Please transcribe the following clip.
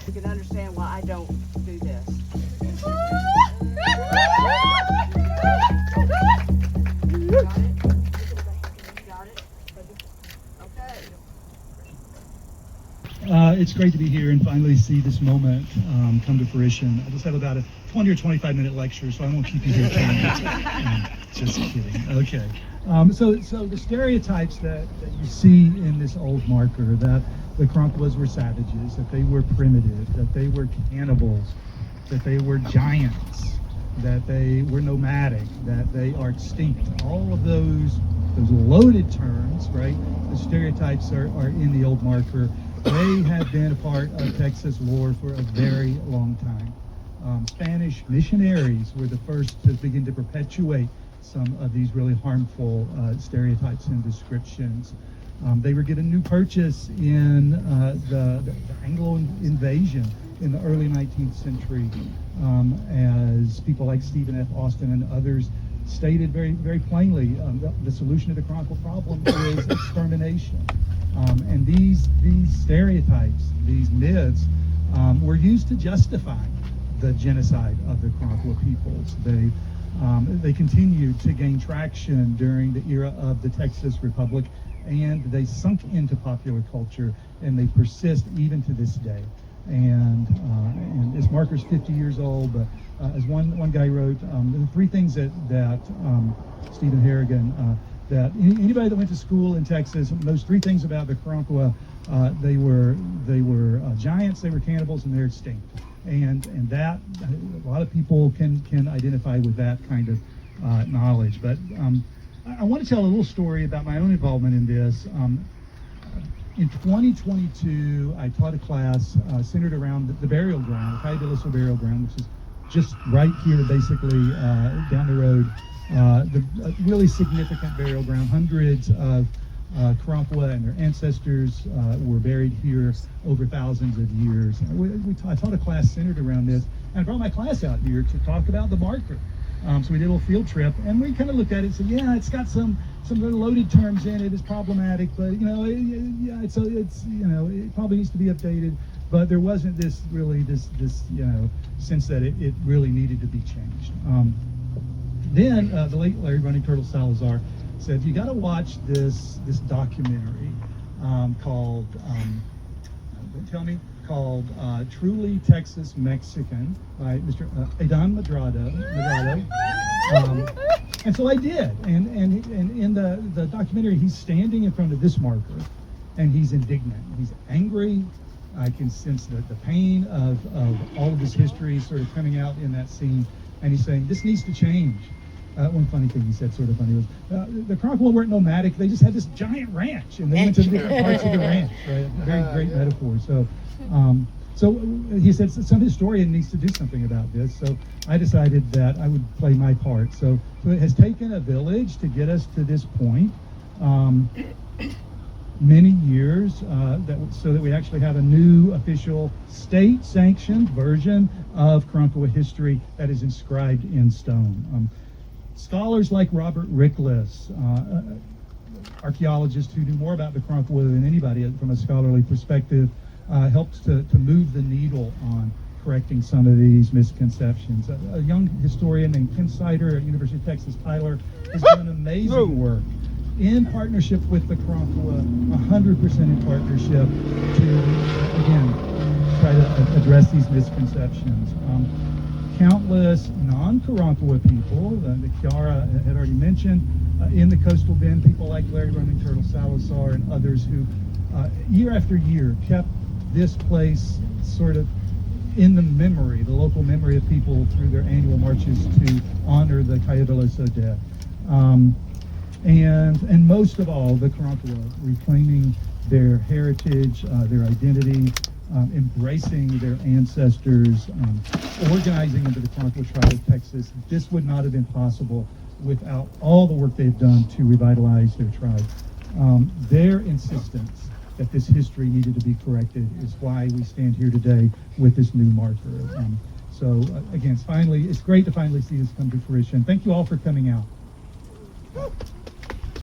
You can understand why I don't do this. Got it? Got it? Okay. It's great to be here and finally see this moment come to fruition. I just have about a 20 or 25-minute lecture, so I won't keep you here 10 minutes. Just kidding. Okay. So the stereotypes that you see in this old marker, that the Karankawas were savages, that they were primitive, that they were cannibals, that they were giants, that they were nomadic, that they are extinct. All of those loaded terms, right? The stereotypes are in the old marker. They have been a part of Texas lore for a very long time. Spanish missionaries were the first to begin to perpetuate some of these really harmful stereotypes and descriptions. They were given new purchase in the Anglo invasion in the early 19th century, as people like Stephen F. Austin and others stated very, very plainly, the solution to the Karankawa problem is extermination. And these stereotypes, these myths, were used to justify the genocide of the Karankawa peoples. They continued to gain traction during the era of the Texas Republic, and they sunk into popular culture, and they persist even to this day. And this marker's 50 years old, but as one guy wrote, the three things that Stephen Harrigan, that anybody that went to school in Texas, those three things about the Karankawa, they were giants, they were cannibals, and they're extinct. And that a lot of people can identify with that kind of knowledge. But I want to tell a little story about my own involvement in this. In 2022, I taught a class centered around the burial ground, the Cayuga burial ground, which is just right here, basically down the road. The really significant burial ground. Hundreds of Karankawa and their ancestors were buried here over thousands of years. I taught a class centered around this, and I brought my class out here to talk about the marker. So we did a little field trip, and we kind of looked at it and said, yeah, it's got some really loaded terms in it. It's problematic, but it probably needs to be updated. But there wasn't this sense that it really needed to be changed. Then the late Larry Running Turtle Salazar said, you got to watch this documentary called Truly Texas Mexican by Mr. Adan Medrado. And so I did. And in the documentary, he's standing in front of this marker, and he's indignant. He's angry. I can sense the pain of all of his history sort of coming out in that scene. And he's saying, this needs to change. One funny thing he said, sort of funny, was the Karankawa weren't nomadic. They just had this giant ranch, and they went to the different parts of the ranch. Right? Very great metaphor. So he said some historian needs to do something about this. So I decided that I would play my part. So it has taken a village to get us to this point. Many years, so that we actually have a new official state-sanctioned version of Karankawa history that is inscribed in stone. Scholars like Robert Rickless, archaeologists who knew more about the Karankawa than anybody from a scholarly perspective, helped to move the needle on correcting some of these misconceptions. A young historian named Ken Suter at University of Texas, Tyler, has done amazing work in partnership with the Karankawa, 100% in partnership, to, again, try to address these misconceptions. Countless non-Karankawa people, the Kiara had already mentioned, in the coastal bend, people like Larry Running Turtle Salazar and others who, year after year, kept this place sort of in the local memory of people through their annual marches to honor the Cayuga dead. And most of all, the Karankawa reclaiming their heritage, their identity, embracing their ancestors, organizing into the Karankawa tribe of Texas. This would not have been possible without all the work they've done to revitalize their tribe. Their insistence that this history needed to be corrected is why we stand here today with this new marker. Again, it's great to finally see this come to fruition. Thank you all for coming out.